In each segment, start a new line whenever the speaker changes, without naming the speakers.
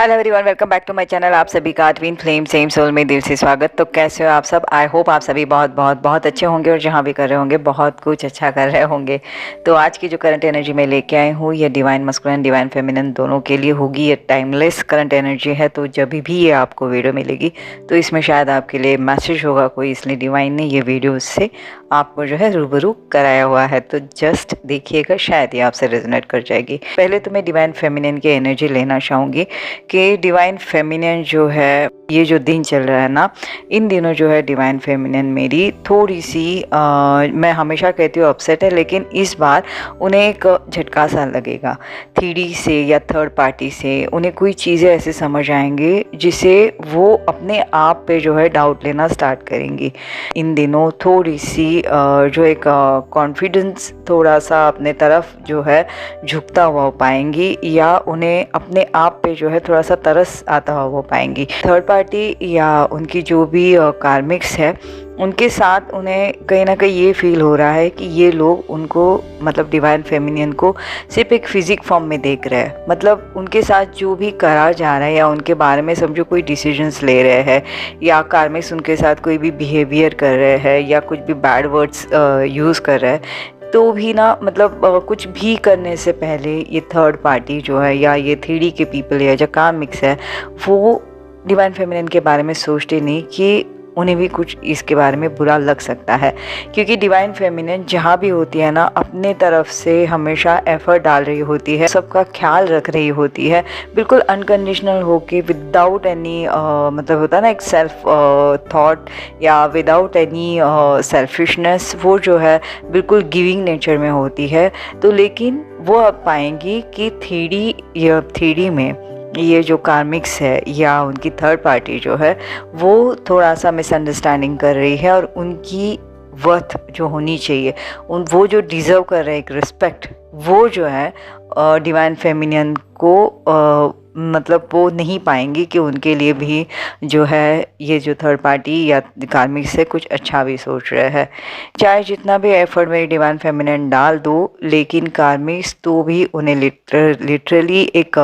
Hello everyone, welcome back to my channel. आप सभी का ट्विन फ्लेम सेम सोल में दिल से स्वागत। तो कैसे हो आप सब? आई होप आप सभी बहुत बहुत बहुत अच्छे होंगे और जहाँ भी कर रहे होंगे बहुत कुछ अच्छा कर रहे होंगे। तो आज की जो करंट एनर्जी मैं लेके आई हूँ ये डिवाइन मस्कुलिन डिवाइन फेमिनिन दोनों के लिए होगी। ये टाइमलेस करंट एनर्जी है, तो जब भी ये आपको वीडियो मिलेगी तो इसमें शायद आपके लिए मैसेज होगा कोई, इसलिए डिवाइन ने ये वीडियो से आपको जो है रूबरू कराया हुआ है। तो जस्ट देखिएगा, शायद ये आपसे रेजोनेट कर जाएगी। पहले तो मैं डिवाइन फेमिनिन की एनर्जी लेना चाहूँगी कि डिवाइन फेमिनिन जो है, ये जो दिन चल रहा है ना, इन दिनों जो है डिवाइन फेमिनिन मेरी थोड़ी सी मैं हमेशा कहती हूँ अपसेट है, लेकिन इस बार उन्हें एक झटका सा लगेगा। 3D से या थर्ड पार्टी से उन्हें कोई चीज़ें ऐसे समझ आएंगे जिसे वो अपने आप पे जो है डाउट लेना स्टार्ट करेंगी। इन दिनों थोड़ी सी जो एक कॉन्फिडेंस थोड़ा सा अपने तरफ जो है झुकता हुआ पाएंगी, या उन्हें अपने आप पे जो है थोड़ा सा तरस आता हुआ वो पाएंगी। थर्ड पार्टी या उनकी जो भी कार्मिक्स है, उनके साथ उन्हें कहीं ना कहीं ये फील हो रहा है कि ये लोग उनको, मतलब डिवाइन फेमिनियन को सिर्फ एक फिजिक फॉर्म में देख रहे हैं। मतलब उनके साथ जो भी करा जा रहा है या उनके बारे में समझो कोई डिसीजंस ले रहे हैं, या कार्मिक्स उनके साथ कोई भी बिहेवियर कर रहे हैं या कुछ भी बैड वर्ड्स यूज़ कर रहे हैं, तो भी ना, मतलब कुछ भी करने से पहले ये थर्ड पार्टी जो है या ये 3D के पीपल या जो कार्मिक्स है, वो डिवाइन फेमिनिन के बारे में सोचते नहीं कि उन्हें भी कुछ इसके बारे में बुरा लग सकता है। क्योंकि डिवाइन फेमिनिन जहाँ भी होती है ना, अपने तरफ से हमेशा एफर्ट डाल रही होती है, सबका ख्याल रख रही होती है, बिल्कुल अनकंडीशनल होके, विदाउट एनी मतलब होता है ना एक सेल्फ थॉट, या विदाउट एनी सेल्फिशनेस। वो जो है बिल्कुल गिविंग नेचर में होती है। तो लेकिन वो अब पाएंगी कि 3D में ये जो कार्मिक्स है या उनकी थर्ड पार्टी जो है, वो थोड़ा सा मिसअंडरस्टैंडिंग कर रही है, और उनकी वर्थ जो होनी चाहिए, वो जो डिज़र्व कर रहे हैं एक रिस्पेक्ट, वो जो है डिवाइन फेमिनियन को मतलब वो नहीं पाएंगी कि उनके लिए भी जो है ये जो थर्ड पार्टी या कार्मिक से कुछ अच्छा भी सोच रहे हैं। चाहे जितना भी एफर्ट मेरी डिवाइन फेमिनिन डाल दो, लेकिन कार्मिक्स तो भी उन्हें लिटरली एक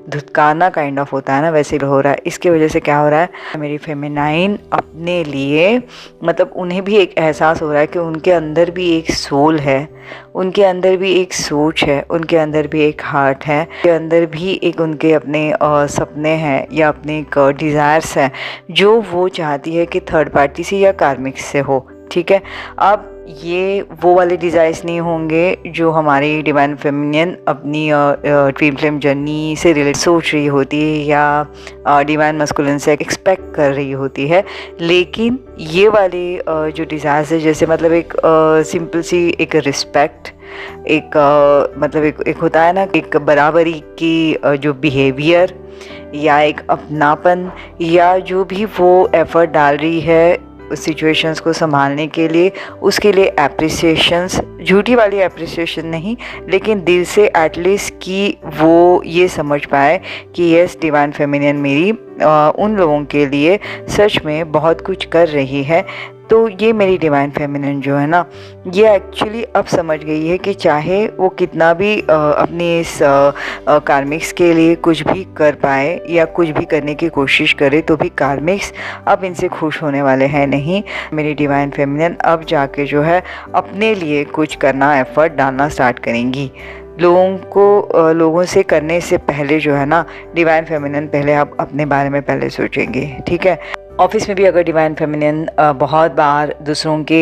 धुतकारना काइंड ऑफ होता है ना, वैसे हो रहा है। इसके वजह से क्या हो रहा है, मेरी फेमिनाइन अपने लिए, मतलब उन्हें भी एक एहसास हो रहा है कि उनके अंदर भी एक सोल है, उनके अंदर भी एक सोच है, उनके अंदर भी एक हार्ट है, उनके अंदर भी एक उनके अपने सपने हैं या अपने एक डिज़ायर्स हैं जो वो चाहती है कि थर्ड पार्टी से या कार्मिक से हो। ठीक है, अब ये वो वाले डिज़ायर्स नहीं होंगे जो हमारी डिवाइन फेमिनियन अपनी ट्विन फ्लेम जर्नी से रिलेटेड सोच रही होती है या डिवाइन मस्कुलिन से एक्सपेक्ट कर रही होती है। लेकिन ये वाले जो डिज़ायर्स है, जैसे मतलब एक सिंपल सी एक रिस्पेक्ट, एक मतलब एक होता है ना, एक बराबरी की जो बिहेवियर, या एक अपनापन, या जो भी वो एफर्ट डाल रही है सिचुएशंस को संभालने के लिए, उसके लिए एप्रिसिएशंस, झूठी वाली एप्रिसिएशन नहीं, लेकिन दिल से एटलीस्ट कि वो ये समझ पाए कि यस, डिवाइन फेमिनियन मेरी उन लोगों के लिए सच में बहुत कुछ कर रही है। तो ये मेरी डिवाइन फेमिनिन जो है ना, ये एक्चुअली अब समझ गई है कि चाहे वो कितना भी अपने इस कार्मिक्स के लिए कुछ भी कर पाए या कुछ भी करने की कोशिश करे, तो भी कार्मिक्स अब इनसे खुश होने वाले हैं नहीं। मेरी डिवाइन फेमिनिन अब जाके जो है अपने लिए कुछ करना, एफर्ट डालना स्टार्ट करेंगी। लोगों से करने से पहले जो है ना, डिवाइन फेमिनिन पहले आप अपने बारे में पहले सोचेंगे। ठीक है, ऑफिस में भी अगर डिवाइन फेमिनिन बहुत बार दूसरों के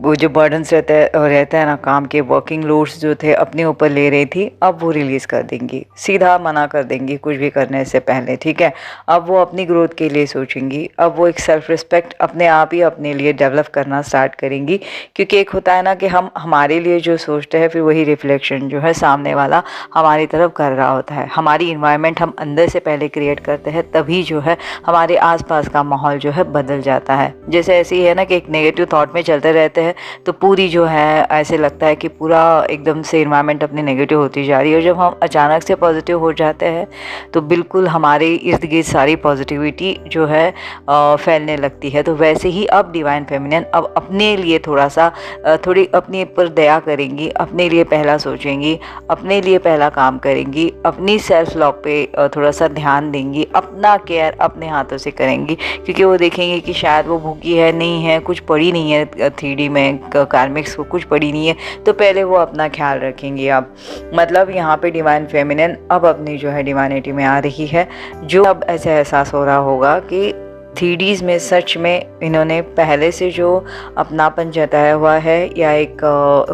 वो जो बर्डन्स रहता है ना, काम के वर्किंग लोड्स जो थे अपने ऊपर ले रही थी, अब वो रिलीज़ कर देंगी, सीधा मना कर देंगी कुछ भी करने से पहले। ठीक है, अब वो अपनी ग्रोथ के लिए सोचेंगी, अब वो एक सेल्फ रिस्पेक्ट अपने आप ही अपने लिए डेवलप करना स्टार्ट करेंगी। क्योंकि एक होता है ना कि हम हमारे लिए जो सोचते हैं, फिर वही रिफ्लेक्शन जो है सामने वाला हमारी तरफ कर रहा होता है। हमारी इन्वायरमेंट हम अंदर से पहले क्रिएट करते हैं, तभी जो है हमारे आसपास का का माहौल जो है बदल जाता है। जैसे ऐसे ही है ना कि एक नेगेटिव थॉट में चलते रहते हैं तो पूरी जो है ऐसे लगता है कि पूरा एकदम से इन्वायरमेंट अपनी नेगेटिव होती जा रही है, और जब हम अचानक से पॉजिटिव हो जाते हैं तो बिल्कुल हमारे इर्द गिर्द सारी पॉजिटिविटी जो है फैलने लगती है। तो वैसे ही अब डिवाइन फेमिनिन अब अपने लिए थोड़ी अपने ऊपर दया करेंगी, अपने लिए पहला सोचेंगी, अपने लिए पहला काम करेंगी, अपनी सेल्फ लव पे थोड़ा सा ध्यान देंगी, अपना केयर अपने हाथों से करेंगी, क्योंकि वो देखेंगे कि शायद वो भूखी है, नहीं है, कुछ पड़ी नहीं है 3D में, कार्मिक्स को कुछ पड़ी नहीं है, तो पहले वो अपना ख्याल रखेंगी। अब मतलब यहाँ पे डिवाइन फेमिनिन अब अपनी जो है डिवाइनिटी में आ रही है, जो अब ऐसे एहसास हो रहा होगा कि 3Ds में सच में इन्होंने पहले से जो अपनापन जताया हुआ है, या एक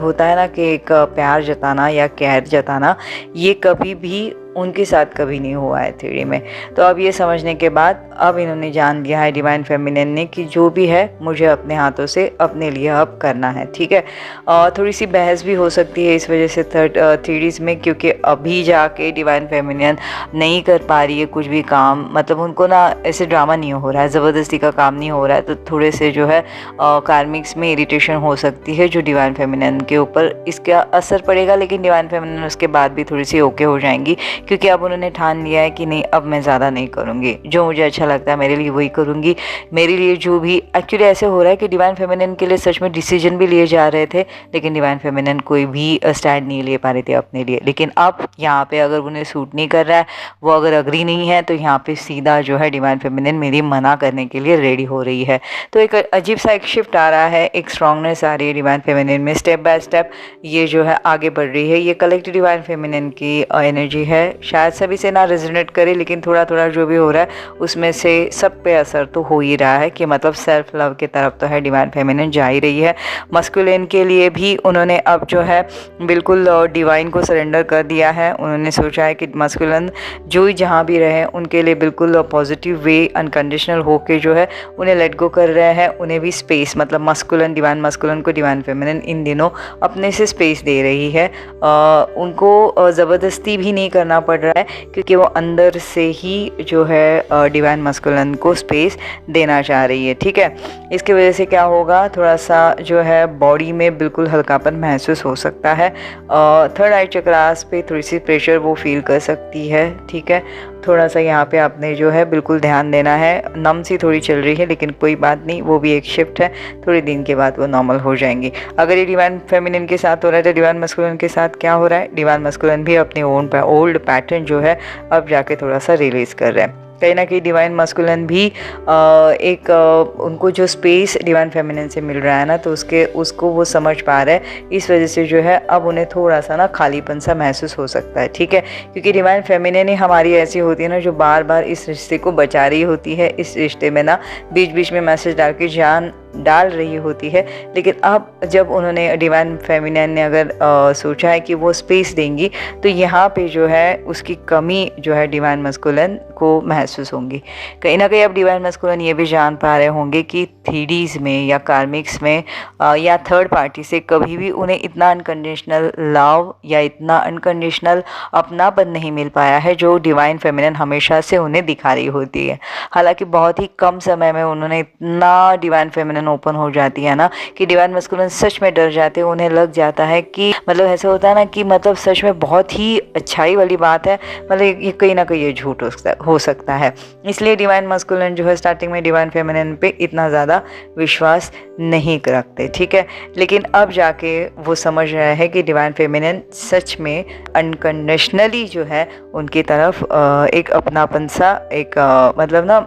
होता है ना कि एक प्यार जताना या केयर जताना, ये कभी भी उनके साथ कभी नहीं हुआ है 3D में। तो अब ये समझने के बाद अब इन्होंने जान लिया है डिवाइन फेमिनिन ने कि जो भी है मुझे अपने हाथों से अपने लिए अब करना है, ठीक है। थोड़ी सी बहस भी हो सकती है इस वजह से 3Ds में, क्योंकि अभी जाके डिवाइन फेमिनिन नहीं कर पा रही है कुछ भी काम, मतलब उनको ना ऐसे ड्रामा नहीं हो रहा है, ज़बरदस्ती का काम नहीं हो रहा है, तो थोड़े से जो है कार्मिक्स में इरिटेशन हो सकती है जो डिवाइन फेमिनिन के ऊपर इसका असर पड़ेगा। लेकिन डिवाइन फेमिनिन उसके बाद भी थोड़ी सी ओके हो जाएंगी, क्योंकि अब उन्होंने ठान लिया है कि नहीं, अब मैं ज़्यादा नहीं करूँगी, जो मुझे अच्छा लगता है मेरे लिए वही करूँगी। मेरे लिए जो भी एक्चुअली ऐसे हो रहा है कि डिवाइन फेमिनिन के लिए सच में डिसीजन भी लिए जा रहे थे, लेकिन डिवाइन फेमिनिन कोई भी स्टैंड नहीं ले पा रहे थे अपने लिए। लेकिन अब यहाँ पे अगर उन्हें सूट नहीं कर रहा है, वो अगर अग्री नहीं है, तो यहाँ पे सीधा जो है डिवाइन फेमिनिन मेरी मना करने के लिए रेडी हो रही है। तो एक अजीब सा एक शिफ्ट आ रहा है, एक स्ट्रांगनेस आ रही है डिवाइन फेमिनिन में, स्टेप बाय स्टेप ये जो है आगे बढ़ रही है। ये कलेक्टिव डिवाइन फेमिनिन की एनर्जी है, शायद सभी से ना रेजोनेट करे, लेकिन थोड़ा थोड़ा जो भी हो रहा है उसमें से सब पे असर तो हो ही रहा है कि मतलब सेल्फ लव की तरफ तो है डिवाइन फेमिनिन जा ही रही है। मस्कुलिन के लिए भी उन्होंने अब जो है बिल्कुल डिवाइन को सरेंडर कर दिया है। उन्होंने सोचा है कि मस्कुलिन जो ही जहाँ भी रहे उनके लिए बिल्कुल पॉजिटिव वे अनकंडीशनल होके जो है उन्हें लेट गो कर रहे हैं, उन्हें भी स्पेस, मतलब मस्कुलिन डिवाइन मस्कुलिन को डिवाइन फेमिनिन इन दिनों अपने से स्पेस दे रही है। उनको ज़बरदस्ती भी नहीं करना पड़ रहा है, क्योंकि वो अंदर से ही जो है डिवाइन मस्कुलिन को स्पेस देना चाह रही है, ठीक है। इसकी वजह से क्या होगा, थोड़ा सा जो है बॉडी में बिल्कुल हल्कापन महसूस हो सकता है। थर्ड आई चक्रास पे थोड़ी सी प्रेशर वो फील कर सकती है, ठीक है। थोड़ा सा यहाँ पे आपने जो है बिल्कुल ध्यान देना है। नम सी थोड़ी चल रही है, लेकिन कोई बात नहीं, वो भी एक शिफ्ट है, थोड़े दिन के बाद वो नॉर्मल हो जाएंगी। अगर ये डिवाइन फेमिनिन के साथ हो रहा है तो डिवाइन मस्कुलिन के साथ क्या हो रहा है, डिवाइन मस्कुलिन भी अपने ओल्ड पैटर्न जो है अब जाके थोड़ा सा रिलीज कर रहे हैं। कहीं ना कहीं डिवाइन मस्कुलिन भी उनको जो स्पेस डिवाइन फेमिनिन से मिल रहा है ना, तो उसको वो समझ पा रहे हैं। इस वजह से जो है अब उन्हें थोड़ा सा ना खालीपन सा महसूस हो सकता है, ठीक है। क्योंकि डिवाइन फेमिनिन ही हमारी ऐसी होती है ना, जो बार बार इस रिश्ते को बचा रही होती है, इस रिश्ते में ना बीच बीच में मैसेज डाल के जान डाल रही होती है। लेकिन अब जब उन्होंने डिवाइन फेमिनिन ने अगर सोचा है कि वो स्पेस देंगी, तो यहाँ पे जो है उसकी कमी जो है डिवाइन मस्कुलिन को महसूस होंगी। कहीं ना कहीं अब डिवाइन मस्कुलिन ये भी जान पा रहे होंगे कि 3Ds में या कार्मिक्स में या थर्ड पार्टी से कभी भी उन्हें इतना अनकंडीशनल लव या इतना अनकंडीशनल अपनापन नहीं मिल पाया है जो डिवाइन फेमिनिन हमेशा से उन्हें दिखा रही होती है। हालांकि बहुत ही कम समय में उन्होंने इतना डिवाइन फेमिनिन ओपन हो जाती है ना कि डिवाइन मस्कुलिन सच में डर जाते हैं। उन्हें लग जाता है कि मतलब ऐसा होता है ना कि मतलब सच में बहुत ही अच्छाई वाली बात है, मतलब ये कहीं ना कहीं ये झूठ हो सकता है। इसलिए डिवाइन मस्कुलिन जो है स्टार्टिंग में डिवाइन फेमिनिन पे इतना ज़्यादा विश्वास नहीं रखते, ठीक है। लेकिन अब जाके वो समझ रहे हैं कि डिवाइन फेमिनिन सच में अनकंडीशनली जो है उनकी तरफ एक अपनापन सा एक मतलब ना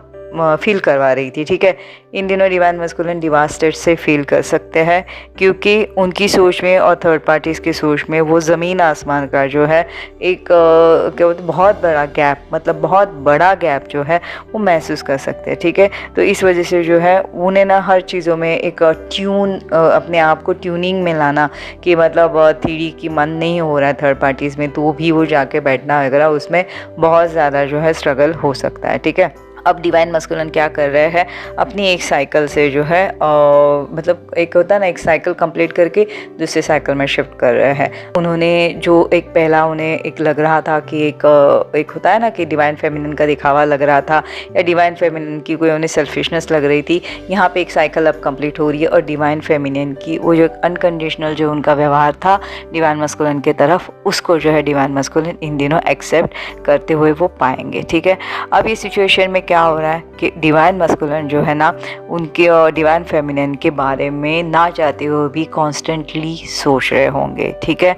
फील करवा रही थी, ठीक है। इन दिनों डिवाइन मस्कुलिन डिवास्टेड से फील कर सकते हैं, क्योंकि उनकी सोच में और थर्ड पार्टीज़ की सोच में वो ज़मीन आसमान का जो है एक क्या बोलते बहुत बड़ा गैप, मतलब बहुत बड़ा गैप जो है वो महसूस कर सकते हैं, ठीक है। तो इस वजह से जो है उन्हें ना हर चीज़ों में एक अपने आप को ट्यूनिंग में लाना, कि मतलब 3D की मन नहीं हो रहा है थर्ड पार्टीज़ में, तो भी वो जाके बैठना वगैरह उसमें बहुत ज़्यादा जो है स्ट्रगल हो सकता है, ठीक है। अब डिवाइन मस्कुलिन क्या कर रहे हैं, अपनी एक साइकिल से जो है मतलब एक होता है ना, एक साइकिल कंप्लीट करके दूसरे साइकिल में शिफ्ट कर रहे हैं। उन्होंने जो एक पहला उन्हें एक लग रहा था कि एक होता है ना कि डिवाइन फेमिनिन का दिखावा लग रहा था या डिवाइन फेमिनिन की कोई उन्हें सेल्फिशनेस लग रही थी, यहाँ पे एक साइकिल अब कंप्लीट हो रही है और डिवाइन फेमिनिन की वो जो अनकंडीशनल जो उनका व्यवहार था डिवाइन मस्कुलिन की तरफ, उसको जो है डिवाइन मस्कुलिन इन दिनों एक्सेप्ट करते हुए वो पाएंगे। ठीक है, अब ये सिचुएशन में क्या हो रहा है कि डिवाइन मस्कुलिन जो है ना, उनके डिवाइन फेमिनिन के बारे में ना चाहते हुए भी कॉन्स्टेंटली सोच रहे होंगे। ठीक है,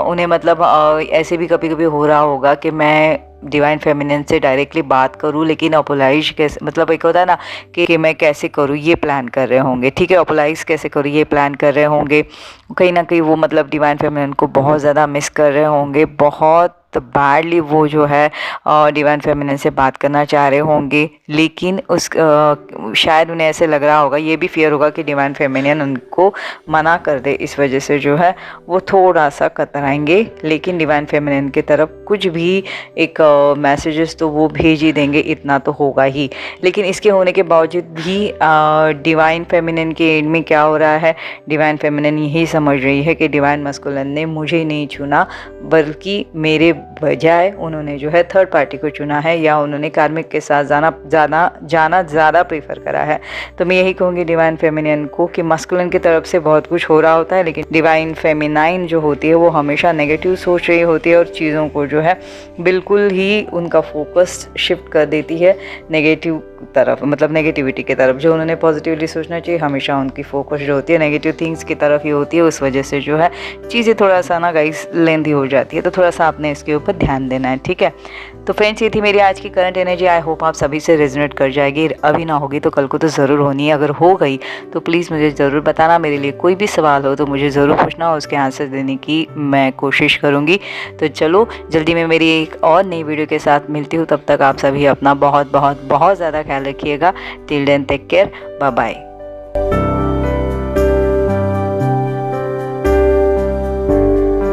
उन्हें मतलब ऐसे भी कभी कभी हो रहा होगा कि मैं डिवाइन फेमिनिन से डायरेक्टली बात करूं, लेकिन अपोलाइज कैसे, मतलब एक होता है ना कि मैं कैसे करूं, ये प्लान कर रहे होंगे। ठीक है, अपोलाइज कैसे करूं ये प्लान कर रहे होंगे। कहीं ना कहीं वो मतलब डिवाइन फेमिनिन को बहुत ज़्यादा मिस कर रहे होंगे, बहुत बैडली वो जो है डिवाइन फेमिनिन से बात करना चाह रहे होंगे, लेकिन उस शायद उन्हें ऐसे लग रहा होगा, ये भी फियर होगा कि डिवाइन फेमिनिन उनको मना कर दे, इस वजह से जो है वो थोड़ा सा कतराएंगे। लेकिन डिवाइन फेमिनिन की तरफ कुछ भी एक मैसेजेस तो वो भेज ही देंगे, इतना तो होगा ही। लेकिन इसके होने के बावजूद भी डिवाइन फेमिनिन के एंड में क्या हो रहा है, डिवाइन फेमिनिन यही समझ रही है कि डिवाइन मस्कुलिन ने मुझे नहीं चुना, बल्कि मेरे बजाय उन्होंने जो है थर्ड पार्टी को चुना है, या उन्होंने कार्मिक के साथ जाना ज़्यादा प्रीफर करा है। तो मैं यही कहूँगी डिवाइन फेमिनिन को कि मस्कुलिन की तरफ से बहुत कुछ हो रहा होता है, लेकिन डिवाइन फेमिनाइन जो होती है वो हमेशा नेगेटिव सोच रही होती है और चीज़ों को जो है बिल्कुल ही उनका फोकस शिफ्ट कर देती है नेगेटिव तरफ, मतलब नेगेटिविटी की तरफ। जो उन्होंने पॉजिटिवली सोचना चाहिए, हमेशा उनकी फोकस जो होती है नेगेटिव थिंग्स की तरफ ही होती है। उस वजह से जो है चीज़ें थोड़ा सा ना गाइस लेंथी हो जाती है, तो थोड़ा सा आपने इसके ऊपर ध्यान देना है। ठीक है, तो फ्रेंड्स ये थी मेरी आज की करंट एनर्जी। आई होप आप सभी से रेजोनेट कर जाएगी। अभी ना होगी तो कल को तो ज़रूर होनी है। अगर हो गई तो प्लीज़ मुझे ज़रूर बताना। मेरे लिए कोई भी सवाल हो तो मुझे ज़रूर पूछना, और उसके आंसर देने की मैं कोशिश करूँगी। तो चलो जल्दी मैं मेरी एक और नई वीडियो के साथ मिलती हूँ। तब तक आप सभी अपना बहुत बहुत बहुत ज़्यादा ख्याल रखिएगा। Till then take care, bye bye.